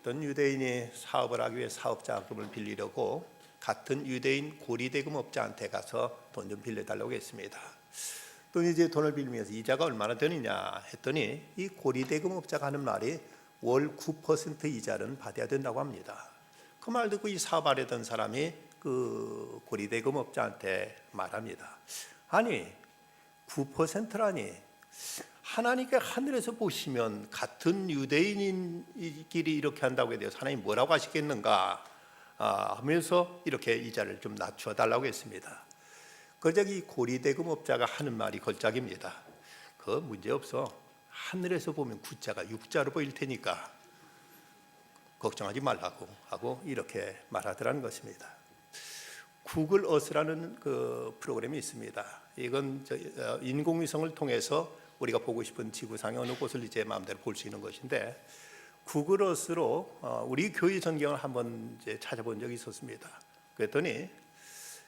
어떤 유대인이 사업을 하기 위해 사업 자금을 빌리려고 같은 유대인 고리대금업자한테 가서 돈 좀 빌려달라고 했습니다. 또 이제 돈을 빌리면서 이자가 얼마나 되느냐 했더니 이 고리대금업자가 하는 말이 월 9% 이자는 받아야 된다고 합니다. 그 말 듣고 이 사업하려던 사람이 그 고리대금업자한테 말합니다. 아니 9%라니 하나님께 하늘에서 보시면 같은 유대인끼리 이렇게 한다고 해서 하나님 뭐라고 하시겠는가 하면서 이렇게 이자를 좀 낮춰 달라고 했습니다. 그저 이 고리대금업자가 하는 말이 걸작입니다. 그 문제없어. 하늘에서 보면 구자가 육자로 보일 테니까 걱정하지 말라고 하고 이렇게 말하더라는 것입니다. 구글 어스라는 그 프로그램이 있습니다. 이건 인공위성을 통해서 우리가 보고 싶은 지구상의 어느 곳을 이제 마음대로 볼 수 있는 것인데, 구글 어스로 우리 교회 전경을 한번 이제 찾아본 적이 있었습니다. 그랬더니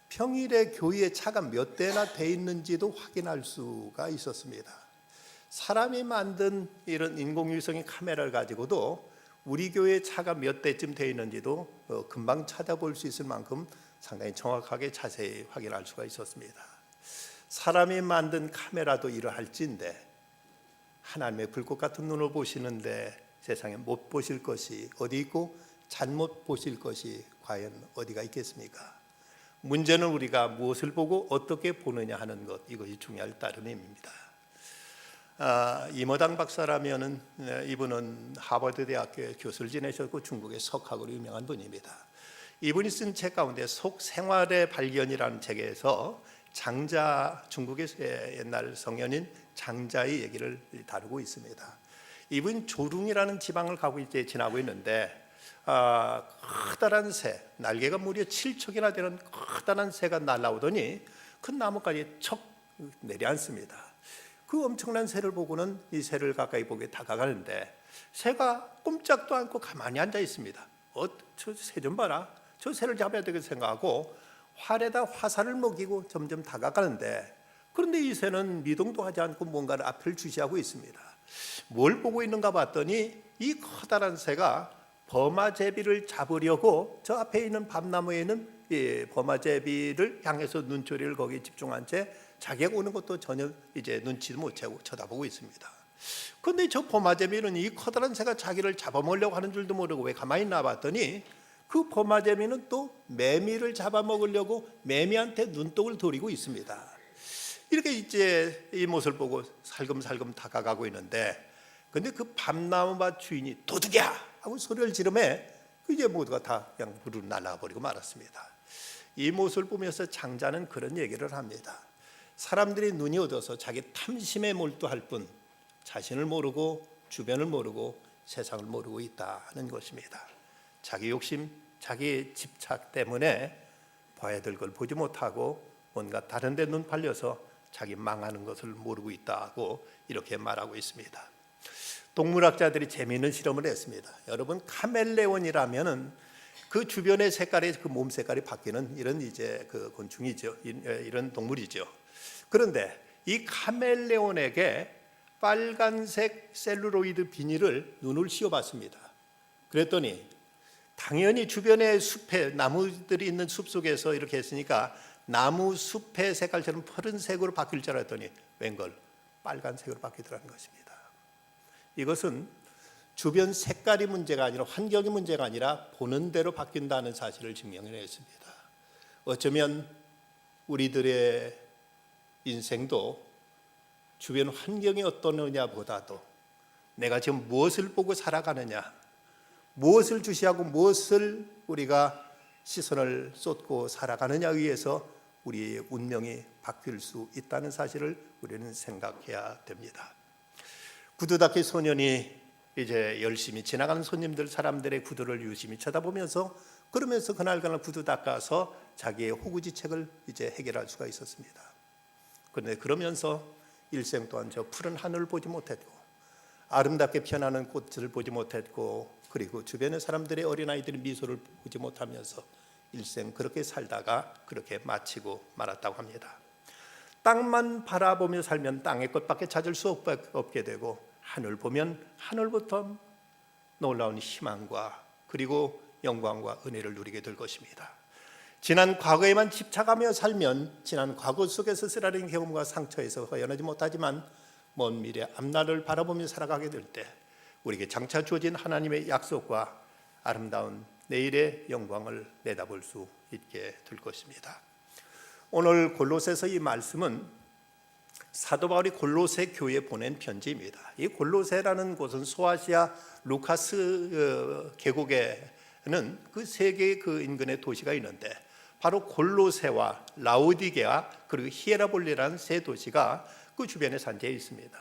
평일에 교회에 차가 몇 대나 돼 있는지도 확인할 수가 있었습니다. 사람이 만든 이런 인공위성의 카메라를 가지고도 우리 교회에 차가 몇 대쯤 돼 있는지도 금방 찾아볼 수 있을 만큼 상당히 정확하게 자세히 확인할 수가 있었습니다. 사람이 만든 카메라도 이러할진데 하나님의 불꽃 같은 눈을 보시는데 세상에 못 보실 것이 어디 있고 잘못 보실 것이 과연 어디가 있겠습니까? 문제는 우리가 무엇을 보고 어떻게 보느냐 하는 것, 이것이 중요할 따름입니다. 이모당 박사라면은 이분은 하버드 대학교에 교수를 지내셨고 중국의 석학으로 유명한 분입니다. 이분이 쓴 책 가운데 속생활의 발견이라는 책에서 장자, 중국의 옛날 성현인 장자의 얘기를 다루고 있습니다. 이분 조룽이라는 지방을 가고 이제 지나고 있는데 커다란 새, 날개가 무려 7척이나 되는 커다란 새가 날아오더니 큰 나무까지 척 내려앉습니다. 그 엄청난 새를 보고는 이 새를 가까이 보게 다가가는데 새가 꼼짝도 않고 가만히 앉아 있습니다. 저 새 좀 봐라. 저 새를 잡아야 되겠다 생각하고 활에다 화살을 먹이고 점점 다가가는데, 그런데 이 새는 미동도 하지 않고 뭔가를 앞을 주시하고 있습니다. 뭘 보고 있는가 봤더니 이 커다란 새가 버마제비를 잡으려고 저 앞에 있는 밤나무에 있는 버마제비를 향해서 눈초리를 거기에 집중한 채 자기가 오는 것도 전혀 이제 눈치도 못 채고 쳐다보고 있습니다. 그런데 저 버마제비는 이 커다란 새가 자기를 잡아먹으려고 하는 줄도 모르고 왜 가만히 있나 봤더니 그 버마제비는 또 매미를 잡아먹으려고 매미한테 눈독을 들이고 있습니다. 이렇게 이제 이 모습을 보고 살금살금 다가가고 있는데, 근데 그 밤나무밭 주인이 도둑이야 하고 소리를 지르매 이제 모두가 다 그냥 부르르 날아버리고 말았습니다. 이 모습을 보면서 장자는 그런 얘기를 합니다. 사람들이 눈이 어두워서 자기 탐심에 몰두할 뿐 자신을 모르고 주변을 모르고 세상을 모르고 있다는 것입니다. 자기 욕심, 자기 집착 때문에 봐야 될 걸 보지 못하고 뭔가 다른 데 눈 팔려서 자기 망하는 것을 모르고 있다고 이렇게 말하고 있습니다. 동물학자들이 재미있는 실험을 했습니다. 여러분, 카멜레온이라면은 그 주변의 색깔이, 그 몸 색깔이 바뀌는 이런 이제 그 곤충이죠. 이런 동물이죠. 그런데 이 카멜레온에게 빨간색 셀룰로이드 비닐을 눈을 씌워봤습니다. 그랬더니 당연히 주변의 숲에 나무들이 있는 숲 속에서 이렇게 했으니까 나무 숲의 색깔처럼 푸른색으로 바뀔 줄 알았더니 웬걸 빨간색으로 바뀌더라는 것입니다. 이것은 주변 색깔이 문제가 아니라 환경이 문제가 아니라 보는 대로 바뀐다는 사실을 증명해냈습니다. 어쩌면 우리들의 인생도 주변 환경이 어떠느냐 보다도 내가 지금 무엇을 보고 살아가느냐, 무엇을 주시하고 무엇을 우리가 시선을 쏟고 살아가느냐에 의해서 우리의 운명이 바뀔 수 있다는 사실을 우리는 생각해야 됩니다. 구두닦이 소년이 이제 열심히 지나가는 손님들, 사람들의 구두를 유심히 쳐다보면서 그러면서 그날 구두 닦아서 자기의 호구지책을 이제 해결할 수가 있었습니다. 그런데 그러면서 일생 동안 저 푸른 하늘을 보지 못했고 아름답게 피어나는 꽃을 보지 못했고 그리고 주변의 사람들의 어린아이들의 미소를 보지 못하면서 일생 그렇게 살다가 그렇게 마치고 말았다고 합니다. 땅만 바라보며 살면 땅의 것밖에 찾을 수 없게 되고 하늘 보면 하늘부터 놀라운 희망과 그리고 영광과 은혜를 누리게 될 것입니다. 지난 과거에만 집착하며 살면 지난 과거 속에서 쓰라린 경험과 상처에서 허연하지 못하지만 먼 미래 앞날을 바라보며 살아가게 될 때 우리에게 장차 주어진 하나님의 약속과 아름다운 내일의 영광을 내다볼 수 있게 될 것입니다. 오늘 골로새서 이 말씀은 사도 바울이 골로새 교회에 보낸 편지입니다. 이 골로새라는 곳은 소아시아 루카스 계곡에는 그 세 개의 그 인근의 도시가 있는데 바로 골로새와 라오디게아 그리고 히에라볼리라는 세 도시가 그 주변에 산지에 있습니다.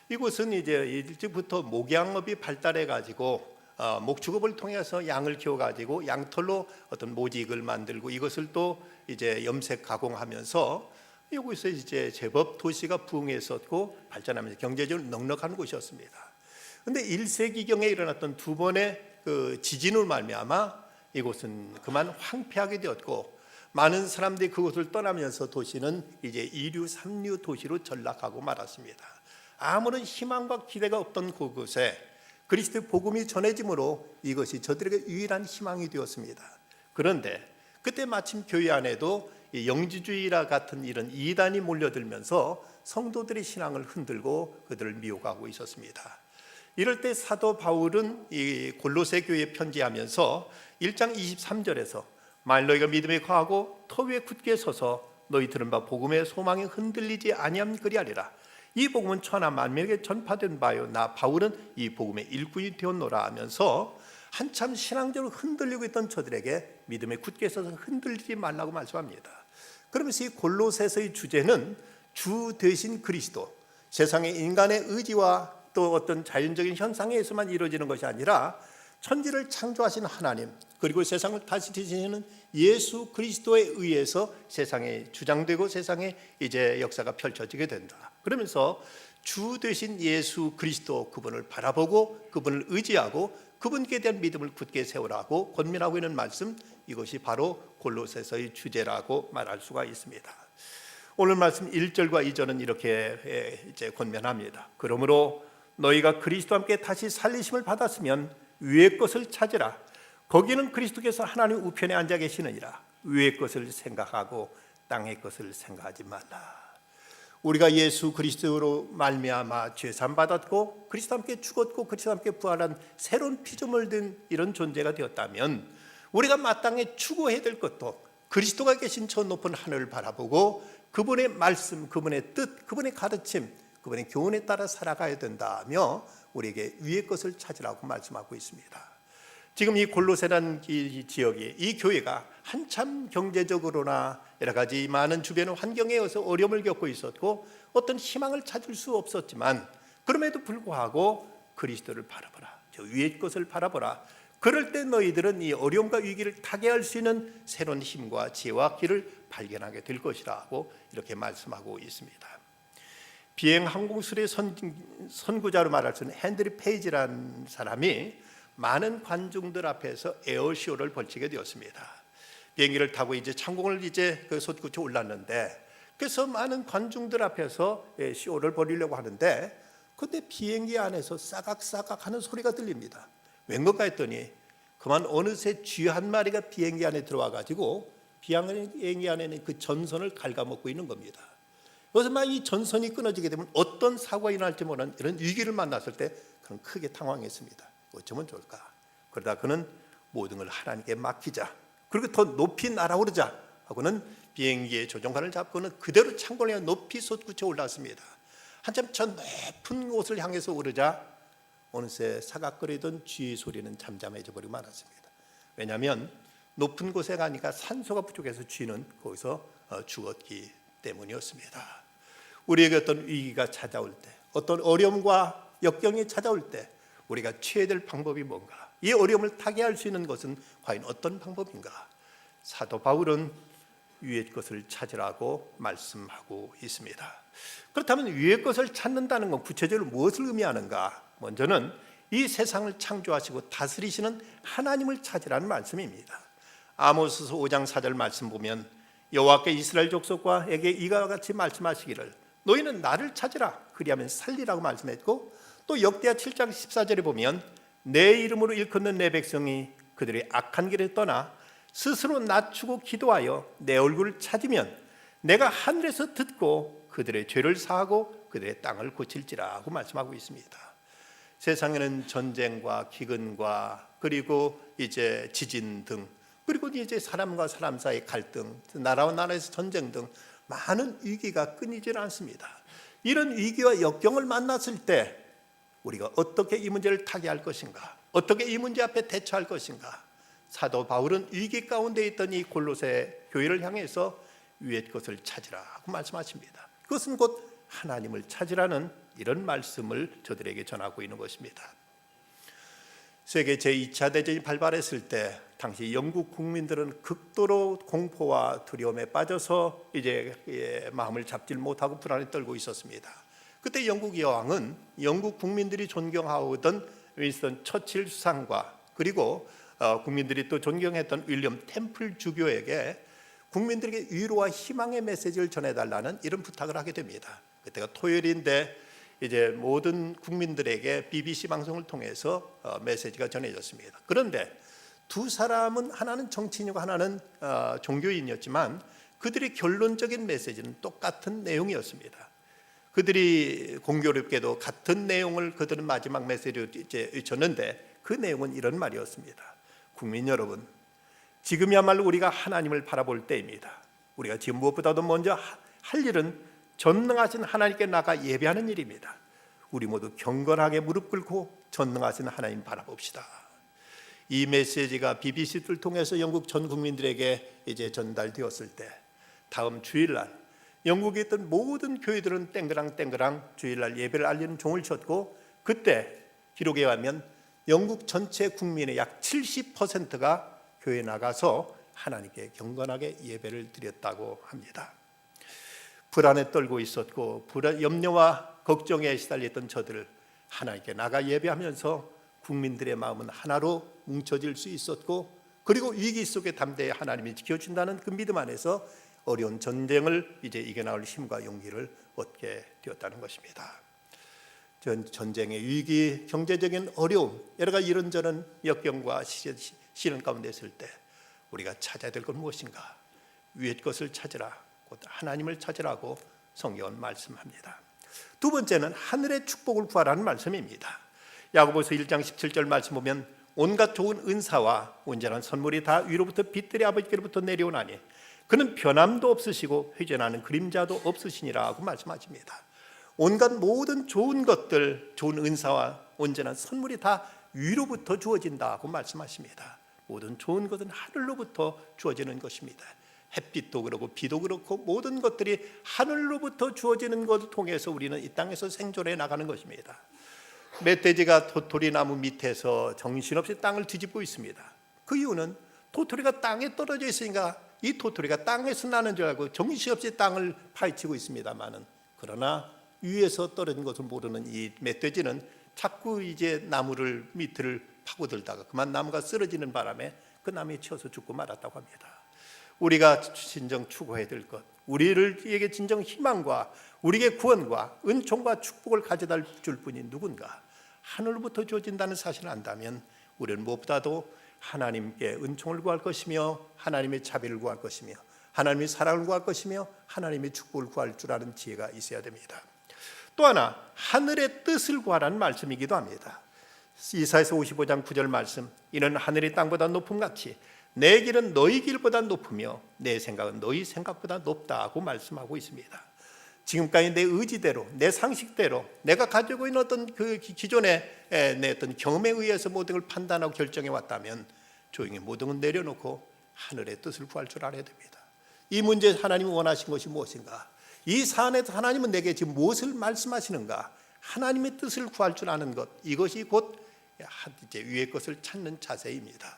이곳은 이제 일찍부터 목양업이 발달해 가지고 목축업을 통해서 양을 키워 가지고 양털로 어떤 모직을 만들고 이것을 또 이제 염색 가공하면서 이곳에서 이제 제법 도시가 부흥했었고 발전하면서 경제적으로 넉넉한 곳이었습니다. 그런데 1세기경에 일어났던 두 번의 그 지진으로 말미암아 이곳은 그만 황폐하게 되었고 많은 사람들이 그곳을 떠나면서 도시는 이제 2류, 3류 도시로 전락하고 말았습니다. 아무런 희망과 기대가 없던 그곳에 그리스도의 복음이 전해짐으로 이것이 저들에게 유일한 희망이 되었습니다. 그런데 그때 마침 교회 안에도 영지주의라 같은 이런 이단이 몰려들면서 성도들의 신앙을 흔들고 그들을 미혹하고 있었습니다. 이럴 때 사도 바울은 이 골로새 교회에 편지하면서 1장 23절에서 만일 너희가 믿음에 거하고 터 위에 굳게 서서 너희 들은 바 복음의 소망이 흔들리지 아니함 그리하리라. 이 복음은 천하 만민에게 전파된 바요 나 바울은 이 복음의 일꾼이 되었노라 하면서 한참 신앙적으로 흔들리고 있던 저들에게 믿음에 굳게 서서 흔들리지 말라고 말씀합니다. 그러면서 이 골로새서의 주제는 주 되신 그리스도, 세상의 인간의 의지와 또 어떤 자연적인 현상에 의해서만 이루어지는 것이 아니라 천지를 창조하신 하나님 그리고 세상을 다스리시는 예수 그리스도에 의해서 세상에 주장되고 세상에 이제 역사가 펼쳐지게 된다. 그러면서 주 되신 예수 그리스도 그분을 바라보고 그분을 의지하고 그분께 대한 믿음을 굳게 세우라고 권면하고 있는 말씀, 이것이 바로 골로새서의 주제라고 말할 수가 있습니다. 오늘 말씀 1절과 2절은 이렇게 이제 권면합니다. 그러므로 너희가 그리스도와 함께 다시 살리심을 받았으면 위의 것을 찾으라. 거기는 그리스도께서 하나님 우편에 앉아 계시느니라. 위의 것을 생각하고 땅의 것을 생각하지 말라. 우리가 예수 그리스도로 말미암아 죄산 받았고 그리스도와 함께 죽었고 그리스도와 함께 부활한 새로운 피조물 된 이런 존재가 되었다면 우리가 마땅히 추구해야 될 것도 그리스도가 계신 저 높은 하늘을 바라보고 그분의 말씀, 그분의 뜻, 그분의 가르침, 그분의 교훈에 따라 살아가야 된다며 우리에게 위의 것을 찾으라고 말씀하고 있습니다. 지금 이 골로새라는 이 지역이, 이 교회가 한참 경제적으로나 여러 가지 많은 주변의 환경에 의해서 어려움을 겪고 있었고 어떤 희망을 찾을 수 없었지만 그럼에도 불구하고 그리스도를 바라보라, 저 위의 것을 바라보라. 그럴 때 너희들은 이 어려움과 위기를 타개할 수 있는 새로운 힘과 지혜와 길을 발견하게 될 것이라고 이렇게 말씀하고 있습니다. 비행 항공술의 선구자로 말할 수 있는 헨리 페이지라는 사람이 많은 관중들 앞에서 에어쇼를 벌이게 되었습니다. 비행기를 타고 이제 창공을 이제 그 솟구쳐 올랐는데 그래서 많은 관중들 앞에서 쇼를 벌이려고 하는데 그때 비행기 안에서 싸각싸각 하는 소리가 들립니다. 웬걸까 했더니 그만 어느새 쥐 한 마리가 비행기 안에 들어와 가지고 비행기 안에는 그 전선을 갉아먹고 있는 겁니다. 그래서 막 이 전선이 끊어지게 되면 어떤 사고가 일어날지 모르는 이런 위기를 만났을 때 그는 크게 당황했습니다. 어쩌면 좋을까? 그러다 그는 모든 걸 하나님께 맡기자, 그리고 더 높이 날아오르자 하고는 비행기의 조종관을 잡고는 그대로 창고에 높이 솟구쳐 올랐습니다. 한참 저 높은 곳을 향해서 오르자 어느새 사각거리던 쥐 소리는 잠잠해져 버리고 말았습니다. 왜냐하면 높은 곳에 가니까 산소가 부족해서 쥐는 거기서 죽었기 때문이었습니다. 우리에게 어떤 위기가 찾아올 때, 어떤 어려움과 역경이 찾아올 때 우리가 취해야 될 방법이 뭔가, 이 어려움을 타개할 수 있는 것은 과연 어떤 방법인가? 사도 바울은 위의 것을 찾으라고 말씀하고 있습니다. 그렇다면 위의 것을 찾는다는 건 구체적으로 무엇을 의미하는가? 먼저는 이 세상을 창조하시고 다스리시는 하나님을 찾으라는 말씀입니다. 아모스서 5장 4절 말씀 보면 여호와께 이스라엘 족속과에게 이와 같이 말씀하시기를 너희는 나를 찾으라 그리하면 살리라고 말씀했고, 또 역대하 7장 14절에 보면 내 이름으로 일컫는 내 백성이 그들의 악한 길에 떠나 스스로 낮추고 기도하여 내 얼굴을 찾으면 내가 하늘에서 듣고 그들의 죄를 사하고 그들의 땅을 고칠지라 하고 말씀하고 있습니다. 세상에는 전쟁과 기근과 그리고 이제 지진 등, 그리고 이제 사람과 사람 사이 갈등, 나라와 나라에서 전쟁 등 많은 위기가 끊이질 않습니다. 이런 위기와 역경을 만났을 때 우리가 어떻게 이 문제를 타개할 것인가, 어떻게 이 문제 앞에 대처할 것인가. 사도 바울은 위기 가운데 있던 이 골로새 교회를 향해서 위의 것을 찾으라고 말씀하십니다. 그것은 곧 하나님을 찾으라는 이런 말씀을 저들에게 전하고 있는 것입니다. 세계 제2차 대전이 발발했을 때 당시 영국 국민들은 극도로 공포와 두려움에 빠져서 이제 마음을 잡지 못하고 불안에 떨고 있었습니다. 그때 영국 여왕은 영국 국민들이 존경하던 윈스턴 처칠 수상과 그리고 국민들이 또 존경했던 윌리엄 템플 주교에게 국민들에게 위로와 희망의 메시지를 전해달라는 이런 부탁을 하게 됩니다. 그때가 토요일인데 이제 모든 국민들에게 BBC 방송을 통해서 메시지가 전해졌습니다. 그런데 두 사람은 하나는 정치인이고 하나는 종교인이었지만 그들의 결론적인 메시지는 똑같은 내용이었습니다. 그들이 공교롭게도 같은 내용을 그들은 마지막 메시지로 줬는데 그 내용은 이런 말이었습니다. 국민 여러분, 지금이야말로 우리가 하나님을 바라볼 때입니다. 우리가 지금 무엇보다도 먼저 할 일은 전능하신 하나님께 나가 예배하는 일입니다. 우리 모두 경건하게 무릎 꿇고 전능하신 하나님 바라봅시다. 이 메시지가 BBC를 통해서 영국 전 국민들에게 이제 전달되었을 때 다음 주일날 영국에 있던 모든 교회들은 땡그랑 주일날 예배를 알리는 종을 쳤고 그때 기록에 의하면 영국 전체 국민의 약 70%가 교회에 나가서 하나님께 경건하게 예배를 드렸다고 합니다. 불안에 떨고 있었고 염려와 걱정에 시달렸던 저들을 하나님께 나가 예배하면서 국민들의 마음은 하나로 뭉쳐질 수 있었고 그리고 위기 속에 담대히 하나님이 지켜준다는 그 믿음 안에서 어려운 전쟁을 이제 이겨나올 힘과 용기를 얻게 되었다는 것입니다. 전쟁의 위기, 경제적인 어려움, 여러 가지 이런저런 역경과 시련 가운데 있을 때 우리가 찾아야 될 건 무엇인가? 위의 것을 찾으라, 곧 하나님을 찾으라고 성경은 말씀합니다. 두 번째는 하늘의 축복을 구하라는 말씀입니다. 야고보서 1장 17절 말씀 보면 온갖 좋은 은사와 온전한 선물이 다 위로부터 빛들의 아버지께로부터 내려오나니 그는 변함도 없으시고 회전하는 그림자도 없으시니라고 말씀하십니다. 온갖 모든 좋은 것들, 좋은 은사와 온전한 선물이 다 위로부터 주어진다고 말씀하십니다. 모든 좋은 것은 하늘로부터 주어지는 것입니다. 햇빛도 그렇고 비도 그렇고 모든 것들이 하늘로부터 주어지는 것을 통해서 우리는 이 땅에서 생존해 나가는 것입니다. 멧돼지가 도토리나무 밑에서 정신없이 땅을 뒤집고 있습니다. 그 이유는 도토리가 땅에 떨어져 있으니까 이 도토리가 땅에서 나는 줄 알고 정신없이 땅을 파헤치고 있습니다만은, 그러나 위에서 떨어진 것을 모르는 이 멧돼지는 자꾸 이제 나무를 밑을 파고들다가 그만 나무가 쓰러지는 바람에 그 나무에 치여서 죽고 말았다고 합니다. 우리가 진정 추구해야 될 것, 우리에게 진정 희망과 우리에게 구원과 은총과 축복을 가져다 줄 분이 누군가, 하늘로부터 주어진다는 사실을 안다면 우리는 무엇보다도 하나님께 은총을 구할 것이며 하나님의 자비를 구할 것이며 하나님의 사랑을 구할 것이며 하나님의 축복을 구할 줄 아는 지혜가 있어야 됩니다. 또 하나, 하늘의 뜻을 구하라는 말씀이기도 합니다. 이사야서 55장 9절 말씀, 이는 하늘이 땅보다 높음같이 내 길은 너희 길보다 높으며 내 생각은 너희 생각보다 높다고 말씀하고 있습니다. 지금까지 내 의지대로, 내 상식대로, 내가 가지고 있는 어떤 그 기존의 내 어떤 경험에 의해서 모든 걸 판단하고 결정해 왔다면 조용히 모든 걸 내려놓고 하늘의 뜻을 구할 줄 알아야 됩니다. 이 문제에 하나님이 원하신 것이 무엇인가? 이 사안에서 하나님은 내게 지금 무엇을 말씀하시는가? 하나님의 뜻을 구할 줄 아는 것, 이것이 곧 이제 위의 것을 찾는 자세입니다.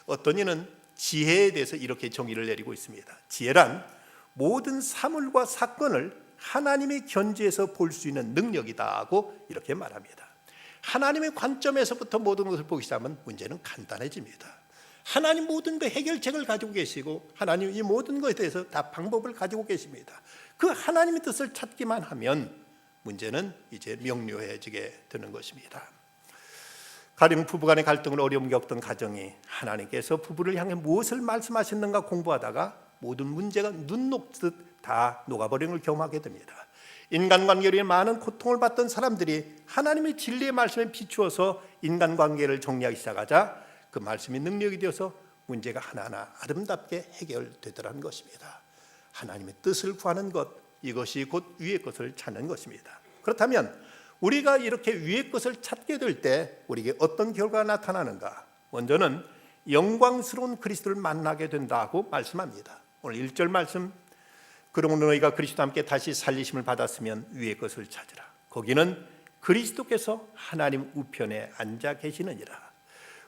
어떤 이는 지혜에 대해서 이렇게 정의를 내리고 있습니다. 지혜란 모든 사물과 사건을 하나님의 견지에서 볼 수 있는 능력이다고 이렇게 말합니다. 하나님의 관점에서부터 모든 것을 보기 시작하면 문제는 간단해집니다. 하나님 모든 그 해결책을 가지고 계시고 하나님 이 모든 것에 대해서 다 방법을 가지고 계십니다. 그 하나님의 뜻을 찾기만 하면 문제는 이제 명료해지게 되는 것입니다. 가령 부부간의 갈등을 어려움 겪던 가정이 하나님께서 부부를 향해 무엇을 말씀하셨는가 공부하다가 모든 문제가 눈 녹듯 다 녹아버리는 걸 경험하게 됩니다. 인간관계로 인해 많은 고통을 받던 사람들이 하나님의 진리의 말씀에 비추어서 인간관계를 정리하기 시작하자 그 말씀이 능력이 되어서 문제가 하나하나 아름답게 해결되더라는 것입니다. 하나님의 뜻을 구하는 것, 이것이 곧 위의 것을 찾는 것입니다. 그렇다면 우리가 이렇게 위의 것을 찾게 될 때 우리에게 어떤 결과가 나타나는가? 먼저는 영광스러운 그리스도를 만나게 된다고 말씀합니다. 오늘 1절 말씀, 그러므로 너희가 그리스도와 함께 다시 살리심을 받았으면 위의 것을 찾으라. 거기는 그리스도께서 하나님 우편에 앉아 계시느니라.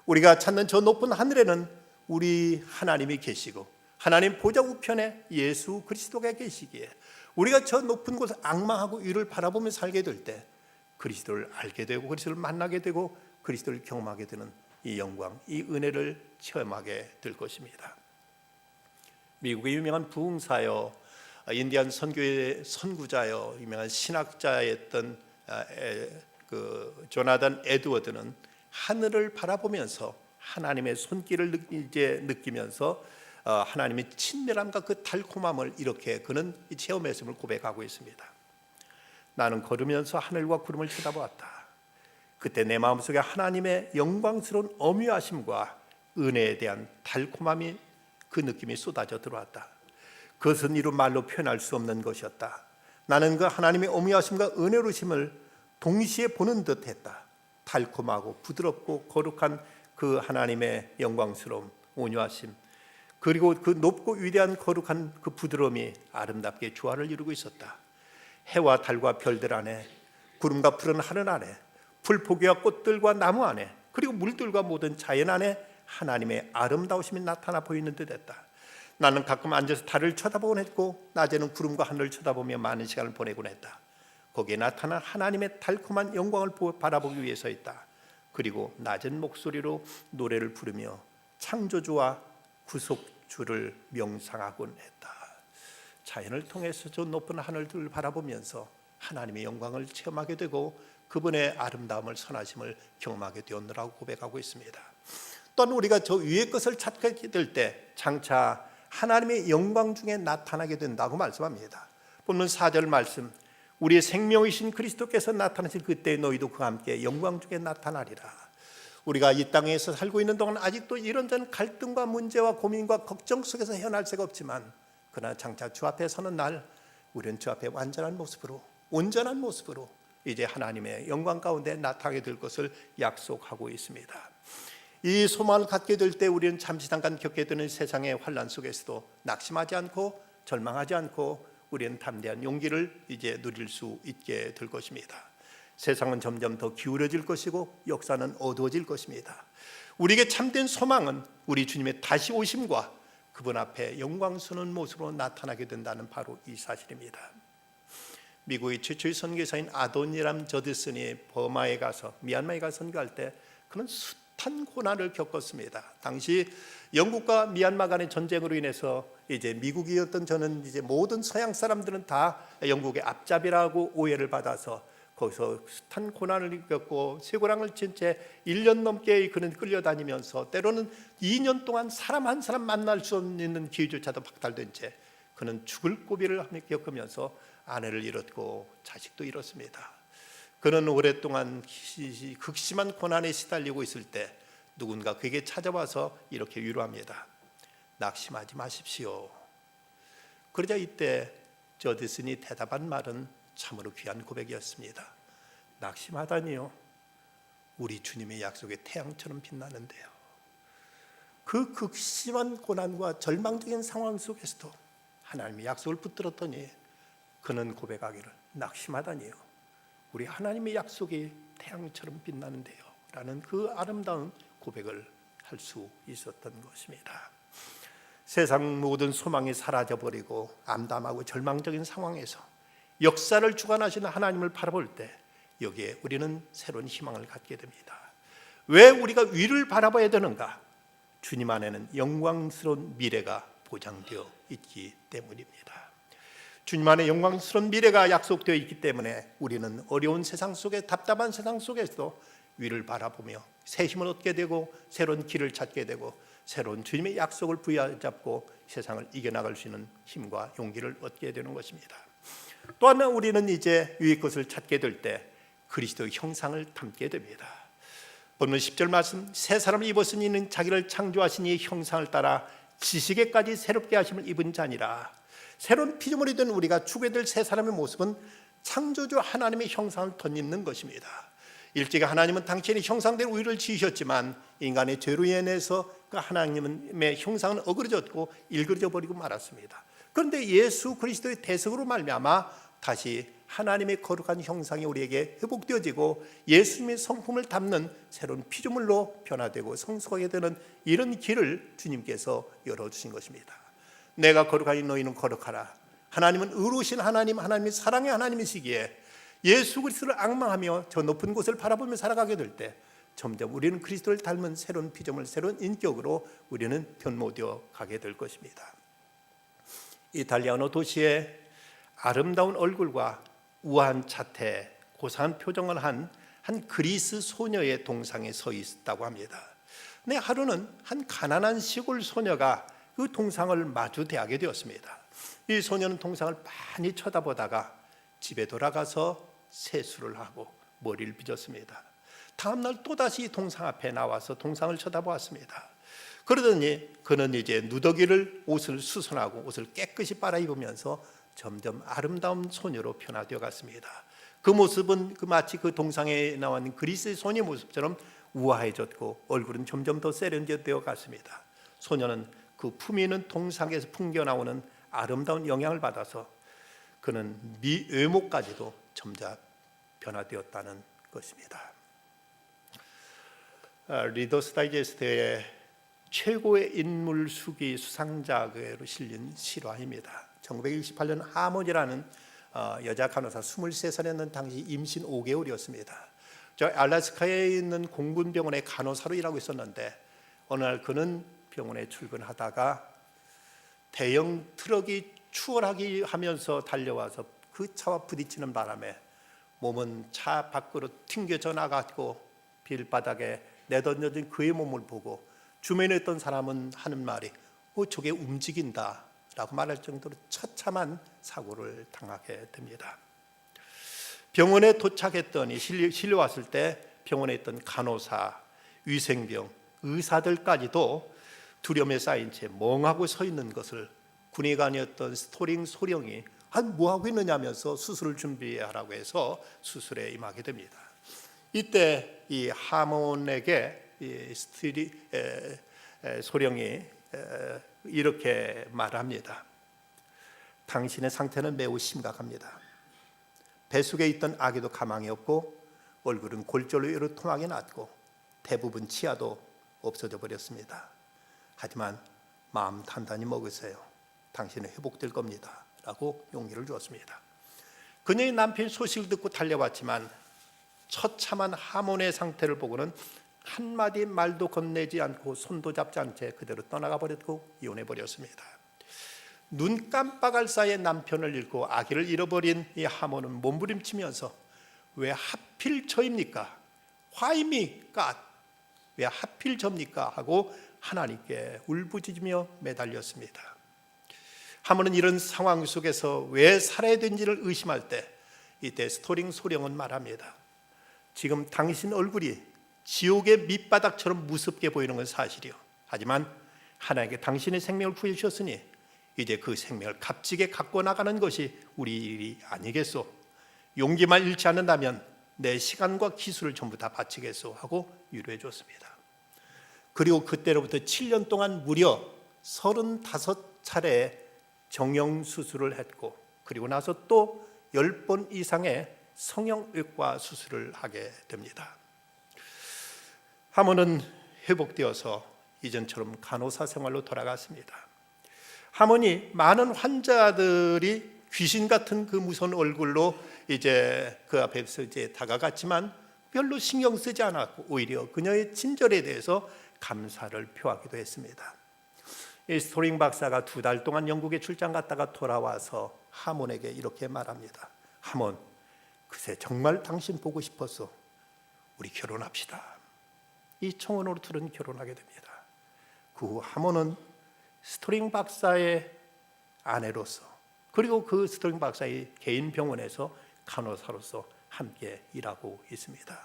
우리가 찾는 저 높은 하늘에는 우리 하나님이 계시고 하나님 보좌 우편에 예수 그리스도가 계시기에 우리가 저 높은 곳을 앙망하고 위를 바라보며 살게 될 때 그리스도를 알게 되고 그리스도를 만나게 되고 그리스도를 경험하게 되는 이 영광, 이 은혜를 체험하게 될 것입니다. 미국의 유명한 부흥사요, 인디안 선교의 선구자요, 유명한 신학자였던 그 조나단 에드워드는 하늘을 바라보면서 하나님의 손길을 이제 느끼면서 하나님의 친밀함과 그 달콤함을 이렇게 그는 체험했음을 고백하고 있습니다. 나는 걸으면서 하늘과 구름을 쳐다보았다. 그때 내 마음속에 하나님의 영광스러운 엄유하심과 은혜에 대한 달콤함이 그 느낌이 쏟아져 들어왔다. 그것은 이루 말로 표현할 수 없는 것이었다. 나는 그 하나님의 엄유하심과 은혜로우심을 동시에 보는 듯 했다. 달콤하고 부드럽고 거룩한 그 하나님의 영광스러움, 온유하심, 그리고 그 높고 위대한 거룩한 그 부드러움이 아름답게 조화를 이루고 있었다. 해와 달과 별들 안에, 구름과 푸른 하늘 안에, 풀포기와 꽃들과 나무 안에, 그리고 물들과 모든 자연 안에 하나님의 아름다우심이 나타나 보이는 듯 했다. 나는 가끔 앉아서 달을 쳐다보곤 했고 낮에는 구름과 하늘을 쳐다보며 많은 시간을 보내곤 했다. 거기에 나타난 하나님의 달콤한 영광을 바라보기 위해서 있다. 그리고 낮은 목소리로 노래를 부르며 창조주와 구속주를 명상하곤 했다. 자연을 통해서 저 높은 하늘들을 바라보면서 하나님의 영광을 체험하게 되고 그분의 아름다움을 선하심을 경험하게 되었느라고 고백하고 있습니다. 또한 우리가 저 위의 것을 찾게 될 때 장차 하나님의 영광 중에 나타나게 된다고 말씀합니다. 본문 4절 말씀, 우리의 생명이신 그리스도께서 나타나실 그때 너희도 그와 함께 영광 중에 나타나리라. 우리가 이 땅에서 살고 있는 동안 아직도 이런저런 갈등과 문제와 고민과 걱정 속에서 헤어날 새가 없지만 그러나 장차 주 앞에 서는 날 우리는 주 앞에 완전한 모습으로, 온전한 모습으로 이제 하나님의 영광 가운데 나타나게 될 것을 약속하고 있습니다. 이 소망을 갖게 될 때 우리는 잠시 잠깐 겪게 되는 세상의 환난 속에서도 낙심하지 않고 절망하지 않고 우리는 담대한 용기를 이제 누릴 수 있게 될 것입니다. 세상은 점점 더 기울어질 것이고 역사는 어두워질 것입니다. 우리에게 참된 소망은 우리 주님의 다시 오심과 그분 앞에 영광스러운 모습으로 나타나게 된다는 바로 이 사실입니다. 미국의 최초의 선교사인 아도니람 저드슨이 버마에 가서 미얀마에 가서 선교할 때 그는 숱한 고난을 겪었습니다. 당시 영국과 미얀마 간의 전쟁으로 인해서 이제 미국이었던 저는 이제 모든 서양 사람들은 다 영국의 앞잡이라고 오해를 받아서 거기서 숱한 고난을 겪고 쇠고랑을 친 채 1년 넘게 그는 끌려다니면서 때로는 2년 동안 사람 한 사람 만날 수 없는 기회조차도 박탈된 채 그는 죽을 고비를 겪으면서 아내를 잃었고 자식도 잃었습니다. 그는 오랫동안 극심한 고난에 시달리고 있을 때 누군가 그에게 찾아와서 이렇게 위로합니다. 낙심하지 마십시오. 그러자 이때 저드슨이 대답한 말은 참으로 귀한 고백이었습니다. 낙심하다니요. 우리 주님의 약속의 태양처럼 빛나는데요. 그 극심한 고난과 절망적인 상황 속에서도 하나님의 약속을 붙들었더니 그는 고백하기를 낙심하다니요. 우리 하나님의 약속이 태양처럼 빛나는데요. 라는 그 아름다운 고백을 할 수 있었던 것입니다. 세상 모든 소망이 사라져버리고 암담하고 절망적인 상황에서 역사를 주관하시는 하나님을 바라볼 때 여기에 우리는 새로운 희망을 갖게 됩니다. 왜 우리가 위를 바라봐야 되는가? 주님 안에는 영광스러운 미래가 보장되어 있기 때문입니다. 주님 안에 영광스러운 미래가 약속되어 있기 때문에 우리는 어려운 세상 속에 답답한 세상 속에서도 위를 바라보며 새 힘을 얻게 되고 새로운 길을 찾게 되고 새로운 주님의 약속을 부여잡고 세상을 이겨나갈 수 있는 힘과 용기를 얻게 되는 것입니다. 또 하나 우리는 이제 위의 것을 찾게 될 때 그리스도의 형상을 담게 됩니다. 본문 10절 말씀, 새 사람을 입었으니 이는 자기를 창조하신 이의 형상을 따라 지식에까지 새롭게 하심을 입은 자니라. 새로운 피조물이 된 우리가 추구해야 될 새 사람의 모습은 창조주 하나님의 형상을 덧입는 것입니다. 일찍이 하나님은 당신의 형상대로 우리를 지으셨지만 인간의 죄로 인해서 그 하나님의 형상은 어그러졌고 일그러져 버리고 말았습니다. 그런데 예수 그리스도의 대속으로 말미암아 다시 하나님의 거룩한 형상이 우리에게 회복되어지고 예수님의 성품을 담는 새로운 피조물로 변화되고 성숙하게 되는 이런 길을 주님께서 열어주신 것입니다. 내가 거룩하니 너희는 거룩하라. 하나님은 의로우신 하나님, 하나님이 사랑의 하나님이시기에 예수 그리스도를 앙망하며 저 높은 곳을 바라보며 살아가게 될 때 점점 우리는 그리스도를 닮은 새로운 피조물, 새로운 인격으로 우리는 변모되어 가게 될 것입니다. 이탈리아 어느 도시에 아름다운 얼굴과 우아한 자태, 고상한 표정을 한 그리스 소녀의 동상에 서 있다고 합니다. 근데 하루는 한 가난한 시골 소녀가 그 동상을 마주 대하게 되었습니다. 이 소녀는 동상을 많이 쳐다보다가 집에 돌아가서 세수를 하고 머리를 빗었습니다. 다음날 또다시 동상 앞에 나와서 동상을 쳐다보았습니다. 그러더니 그는 이제 누더기를 옷을 수선하고 옷을 깨끗이 빨아입으면서 점점 아름다운 소녀로 변화되어 갔습니다. 그 모습은 마치 그 동상에 나온 그리스의 소녀의 모습처럼 우아해졌고 얼굴은 점점 더 세련되어 갔습니다. 소녀는 그 품위 있는 동상에서 풍겨나오는 아름다운 영향을 받아서 그는 외모까지도 점차 변화되었다는 것입니다. 리더스 다이제스트의 최고의 인물 수기 수상자로 실린 실화입니다. 1928년 하몬이라는 여자 간호사 23살이었는 당시 임신 5개월이었습니다. 저 알래스카에 있는 공군병원의 간호사로 일하고 있었는데 어느 날 그는 병원에 출근하다가 대형 트럭이 추월하기 하면서 달려와서 그 차와 부딪히는 바람에 몸은 차 밖으로 튕겨져 나갔고 길바닥에 내던져진 그의 몸을 보고 주변에 있던 사람은 하는 말이 저게 움직인다 라고 말할 정도로 처참한 사고를 당하게 됩니다. 병원에 도착했더니 실려왔을 때 병원에 있던 간호사, 위생병, 의사들까지도 두려움에 쌓인 채 멍하고 서 있는 것을 군의관이었던 스토링 소령이 뭐하고 있느냐면서 수술을 준비하라고 해서 수술에 임하게 됩니다. 이때 이 하몬에게 소령이 이렇게 말합니다. 당신의 상태는 매우 심각합니다. 뱃속에 있던 아기도 가망이 없고 얼굴은 골절로 요르통하게 났고 대부분 치아도 없어져 버렸습니다. 하지만 마음 단단히 먹으세요. 당신은 회복될 겁니다. 라고 용기를 주었습니다. 그녀의 남편이 소식을 듣고 달려왔지만 처참한 하몬의 상태를 보고는 한마디 말도 건네지 않고 손도 잡지 않은 채 그대로 떠나가 버렸고 이혼해 버렸습니다. 눈 깜빡할 사이에 남편을 잃고 아기를 잃어버린 이 하몬은 몸부림치면서 왜 하필 저입니까? Why me, God? 왜 하필 저입니까? 하고 하나님께 울부짖으며 매달렸습니다. 하몬은 이런 상황 속에서 왜 살아야 되는지를 의심할 때 이때 스토링 소령은 말합니다. 지금 당신 얼굴이 지옥의 밑바닥처럼 무섭게 보이는 건 사실이요. 하지만 하나님께 당신의 생명을 부여주셨으니 이제 그 생명을 값지게 갖고 나가는 것이 우리 일이 아니겠소. 용기만 잃지 않는다면 내 시간과 기술을 전부 다 바치겠소 하고 위로해 줬습니다. 그리고 그때로부터 7년 동안 무려 35차례 정형수술을 했고 그리고 나서 또 10번 이상의 성형외과 수술을 하게 됩니다. 하몬은 회복되어서 이전처럼 간호사 생활로 돌아갔습니다. 하몬이 많은 환자들이 귀신 같은 그 무서운 얼굴로 이제 그 앞에서 이제 다가갔지만 별로 신경 쓰지 않았고 오히려 그녀의 친절에 대해서 감사를 표하기도 했습니다. 이 스토링 박사가 2달 동안 영국에 출장 갔다가 돌아와서 하몬에게 이렇게 말합니다. 하몬, 글쎄 정말 당신 보고 싶었어. 우리 결혼합시다. 이 청혼으로 둘은 결혼하게 됩니다. 그 후 하모는 스토링 박사의 아내로서, 그리고 그 스토링 박사의 개인 병원에서 간호사로서 함께 일하고 있습니다.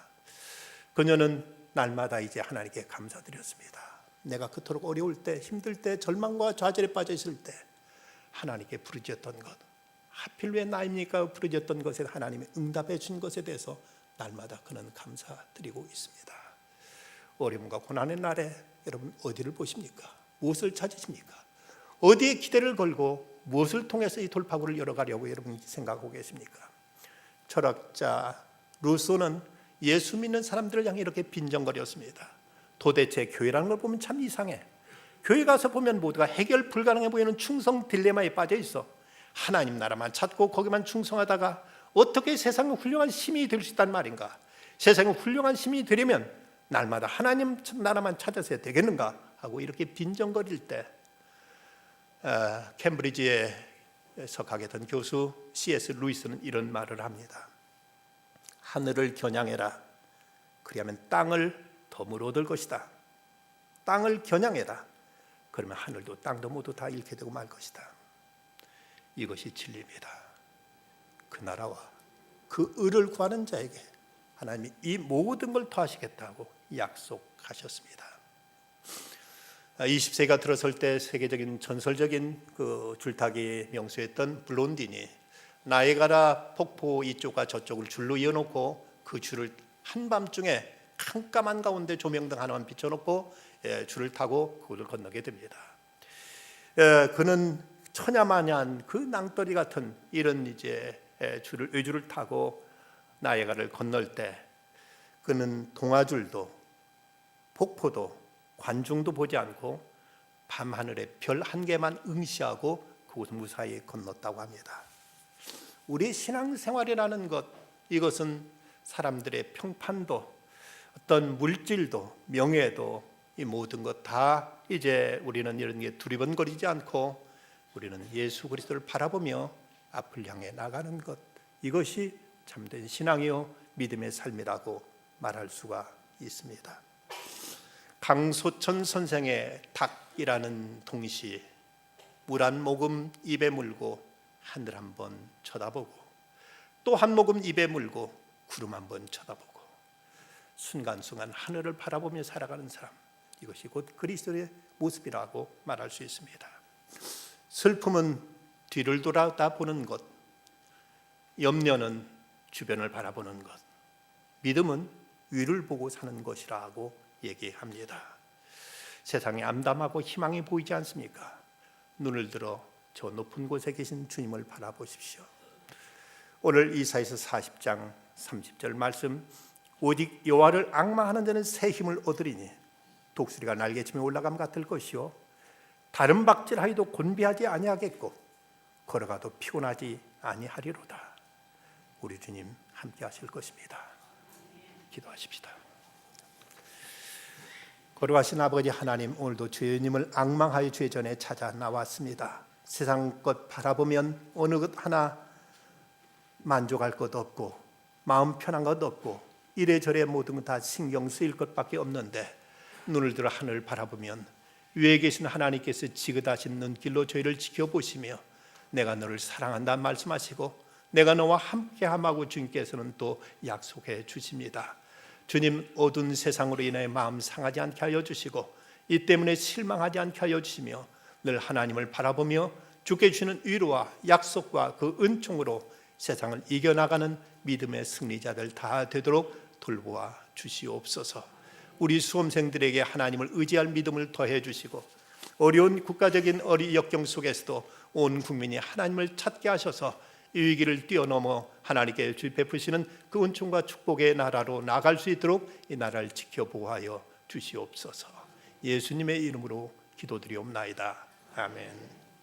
그녀는 날마다 이제 하나님께 감사드렸습니다. 내가 그토록 어려울 때, 힘들 때, 절망과 좌절에 빠져 있을 때 하나님께 부르짖었던 것, 하필 왜 나입니까? 부르짖었던 것에 하나님이 응답해 준 것에 대해서 날마다 그는 감사드리고 있습니다. 어려움과 고난의 날에 여러분 어디를 보십니까? 무엇을 찾으십니까? 어디에 기대를 걸고 무엇을 통해서 이 돌파구를 열어가려고 여러분 생각하고 계십니까? 철학자 루소는 예수 믿는 사람들을 향해 이렇게 빈정거렸습니다. 도대체 교회라는 걸 보면 참 이상해. 교회 가서 보면 모두가 해결 불가능해 보이는 충성 딜레마에 빠져 있어. 하나님 나라만 찾고 거기만 충성하다가 어떻게 세상의 훌륭한 시민이 될 수 있단 말인가? 세상의 훌륭한 시민이 되려면 날마다 하나님 나라만 찾아서 되겠는가? 하고 이렇게 빈정거릴 때 캠브리지에서 가게 된 교수 C.S. 루이스는 이런 말을 합니다. 하늘을 겨냥해라. 그리하면 땅을 덤으로 얻을 것이다. 땅을 겨냥해라. 그러면 하늘도 땅도 모두 다 잃게 되고 말 것이다. 이것이 진리입니다. 그 나라와 그 의를 구하는 자에게 하나님이 이 모든 걸 더하시겠다고 약속하셨습니다. 20세기가 들어설 때 세계적인 전설적인 그 줄타기 명수였던 블론딘이 나이아가라 폭포 이쪽과 저쪽을 줄로 이어놓고 그 줄을 한밤중에 깜깜한 가운데 조명등 하나만 비춰놓고 줄을 타고 그곳을 건너게 됩니다. 그는 천야마냐한 그 낭떠리 같은 이런 이제 외줄을 타고 나이아가라를 건널 때 그는 동아줄도 폭포도 관중도 보지 않고 밤하늘에 별 한 개만 응시하고 그곳을 무사히 건넜다고 합니다. 우리 신앙생활이라는 것, 이것은 사람들의 평판도 어떤 물질도 명예도 이 모든 것 다 이제 우리는 이런 게 두리번거리지 않고 우리는 예수 그리스도를 바라보며 앞을 향해 나가는 것, 이것이 참된 신앙이요 믿음의 삶이라고 말할 수가 있습니다. 강소천 선생의 닭이라는 동시, 물 한 모금 입에 물고 하늘 한번 쳐다보고 또 한 모금 입에 물고 구름 한번 쳐다보고 순간순간 하늘을 바라보며 살아가는 사람, 이것이 곧 그리스도의 모습이라고 말할 수 있습니다. 슬픔은 뒤를 돌아보는 것, 염려는 주변을 바라보는 것, 믿음은 위를 보고 사는 것이라고 얘기합니다. 세상이 암담하고 희망이 보이지 않습니까? 눈을 들어 저 높은 곳에 계신 주님을 바라보십시오. 오늘 이사야서 40장 30절 말씀, 오직 여호와를 앙망하는 자는 새 힘을 얻으리니 독수리가 날개치며 올라감 같을 것이요 다른 박질하여도 곤비하지 아니하겠고 걸어가도 피곤하지 아니하리로다. 우리 주님 함께 하실 것입니다. 기도하십시다. 거룩하신 아버지 하나님, 오늘도 주님을 앙망하여 주의 전에 찾아 나왔습니다. 세상 것 바라보면 어느 것 하나 만족할 것 없고 마음 편한 것 없고 이래저래 모든 것 다 신경 쓰일 것밖에 없는데, 눈을 들어 하늘을 바라보면 위에 계신 하나님께서 지긋하신 눈길로 저희를 지켜보시며 내가 너를 사랑한다 말씀하시고 내가 너와 함께함하고 주님께서는 또 약속해 주십니다. 주님, 어두운 세상으로 인해 마음 상하지 않게 하여 주시고 이 때문에 실망하지 않게 하여 주시며 늘 하나님을 바라보며 주께 주시는 위로와 약속과 그 은총으로 세상을 이겨나가는 믿음의 승리자들 다 되도록 돌보아 주시옵소서. 우리 수험생들에게 하나님을 의지할 믿음을 더해 주시고 어려운 국가적인 역경 속에서도 온 국민이 하나님을 찾게 하셔서 이 위기를 뛰어넘어 하나님께 베푸시는 그 은총과 축복의 나라로 나갈 수 있도록 이 나라를 지켜보호하여 주시옵소서. 예수님의 이름으로 기도드리옵나이다. 아멘.